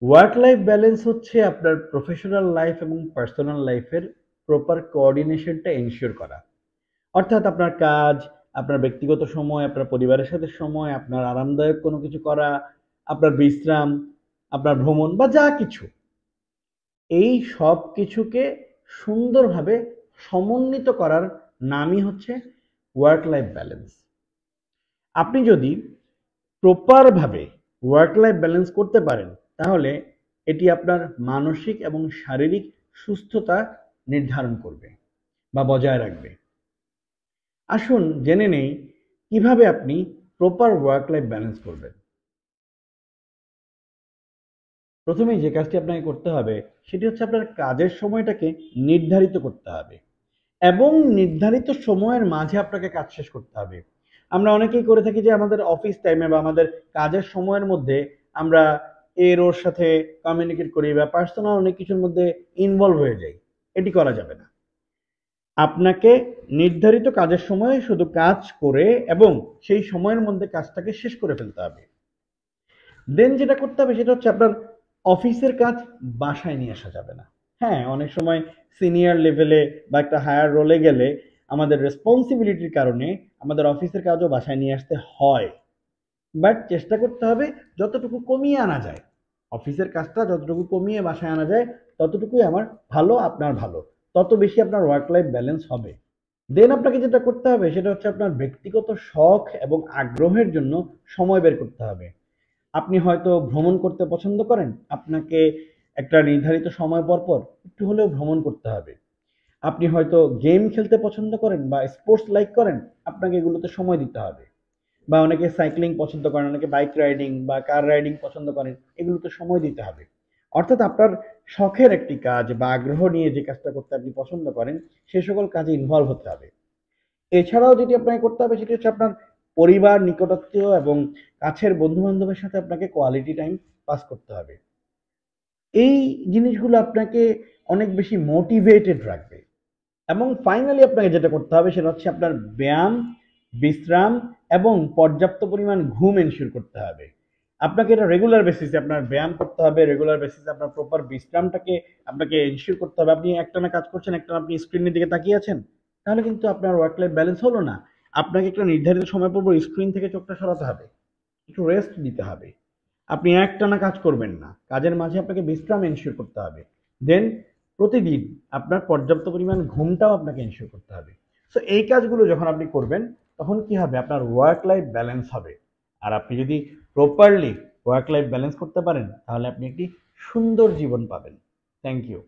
Work life balance হচ্ছে আপনার professional life এবং পার্সোনাল লাইফের প্রপার কোঅর্ডিনেশনটা এনশিওর করা। অর্থাৎ আপনার কাজ, আপনার ব্যক্তিগত সময়, আপনার পরিবারের সাথে সময়, আপনার আরামদায়ক কোনো কিছু করা, আপনার বিশ্রাম, আপনার ভ্রমণ বা যা কিছু, এই সব কিছুকে সুন্দরভাবে সমন্বিত করার নামই হচ্ছে ওয়ার্ক লাইফ ব্যালেন্স। আপনি যদি প্রপারভাবে ওয়ার্ক লাইফ ব্যালেন্স করতে পারেন, তাহলে এটি আপনার মানসিক এবং শারীরিক সুস্থতা নির্ধারণ করবে বা বজায় রাখবে। আসুন জেনে নেই কিভাবে আপনি প্রপার ওয়ার্ক লাইফ ব্যালেন্স করবেন। প্রথমেই যে কাজটি আপনাকে করতে হবে সেটি হচ্ছে আপনার কাজের সময়টাকে নির্ধারিত করতে হবে এবং নির্ধারিত সময়ের মাঝে আপনাকে কাজ শেষ করতে হবে। আমরা অনেকেই করে থাকি যে আমাদের অফিস টাইমে বা আমাদের কাজের সময়ের মধ্যে আমরা এর ওর সাথে কমিউনিকেট করি বা পার্সোনাল অনেক কিছুর মধ্যে ইনভলভ হয়ে যাই। এটি করা যাবে না। আপনাকে নির্ধারিত কাজের সময়ে শুধু কাজ করে এবং সেই সময়ের মধ্যে কাজটাকে শেষ করে ফেলতে হবে। দেন যেটা করতে হবে সেটা হচ্ছে আপনার অফিসের কাজ বাসায় নিয়ে আসা যাবে না। হ্যাঁ, অনেক সময় সিনিয়র লেভেলে বা একটা হায়ার রোলে গেলে আমাদের রেসপন্সিবিলিটির কারণে আমাদের অফিসের কাজও বাসায় নিয়ে আসতে হয়। বাট চেষ্টা করতে হবে যতটুকু কমিয়ে আনা যায়। অফিসের কাজটা যতটুকু কমিয়ে বাসায় আনা যায় ততটুকুই আমার ভালো, আপনার ভালো। তত বেশি আপনার ওয়ার্ক লাইফ ব্যালেন্স হবে। দেন আপনাকে যেটা করতে হবে সেটা হচ্ছে আপনার ব্যক্তিগত শখ এবং আগ্রহের জন্য সময় বের করতে হবে। আপনি হয়তো ভ্রমণ করতে পছন্দ করেন, আপনাকে একটা নির্ধারিত সময় পর পর একটু হলেও ভ্রমণ করতে হবে। আপনি হয়তো গেম খেলতে পছন্দ করেন বা স্পোর্টস লাইক করেন, আপনাকে এগুলোতে সময় দিতে হবে। বা অনেকে সাইক্লিং পছন্দ করেন, অনেকে বাইক রাইডিং বা কার রাইডিং পছন্দ করেন, এগুলোতে সময় দিতে হবে। অর্থাৎ আপনার শখের একটি কাজ বা আগ্রহ নিয়ে যে কাজটা করতে আপনি পছন্দ করেন, সে সকল কাজে ইনভলভ হতে হবে। এছাড়াও যেটি আপনাকে করতে হবে সেটি হচ্ছে আপনার পরিবার, নিকটাত্মীয় এবং কাছের বন্ধু-বান্ধবের সাথে আপনাকে কোয়ালিটি টাইম পাস করতে হবে। এই জিনিসগুলো আপনাকে অনেক বেশি মোটিভেটেড রাখবে। এবং ফাইনালি আপনাকে যেটা করতে হবে সেটা হচ্ছে আপনার ব্যায়াম, বিশ্রাম এবং পর্যাপ্ত পরিমাণ ঘুম এনশিওর করতে হবে। আপনাকে এটা রেগুলার বেসিসে আপনার ব্যায়াম করতে হবে, রেগুলার বেসিসে আপনার প্রপার বিশ্রামটাকে আপনাকে এনশিওর করতে হবে। আপনি একটানা কাজ করছেন, একটানা আপনি স্ক্রিনের দিকে তাকিয়ে আছেন, তাহলে কিন্তু আপনার ওয়ার্ক লাইফ ব্যালেন্স হলো না। আপনাকে একটা নির্ধারিত সময় পর স্ক্রিন থেকে চোখটা সরাতে হবে, একটু রেস্ট দিতে হবে। আপনি একটানা কাজ করবেন না, কাজের মাঝে আপনাকে বিশ্রাম এনশিওর করতে হবে। দেন প্রতিদিন আপনার পর্যাপ্ত পরিমাণ ঘুমটাও আপনাকে এনশিওর করতে হবে। সো এই কাজগুলো যখন আপনি করবেন, তখন কি হবে, আপনার ওয়ার্ক লাইফ ব্যালেন্স হবে। আর আপনি যদি প্রপারলি ওয়ার্ক লাইফ ব্যালেন্স করতে পারেন, তাহলে আপনি একটি সুন্দর জীবন পাবেন। Thank you.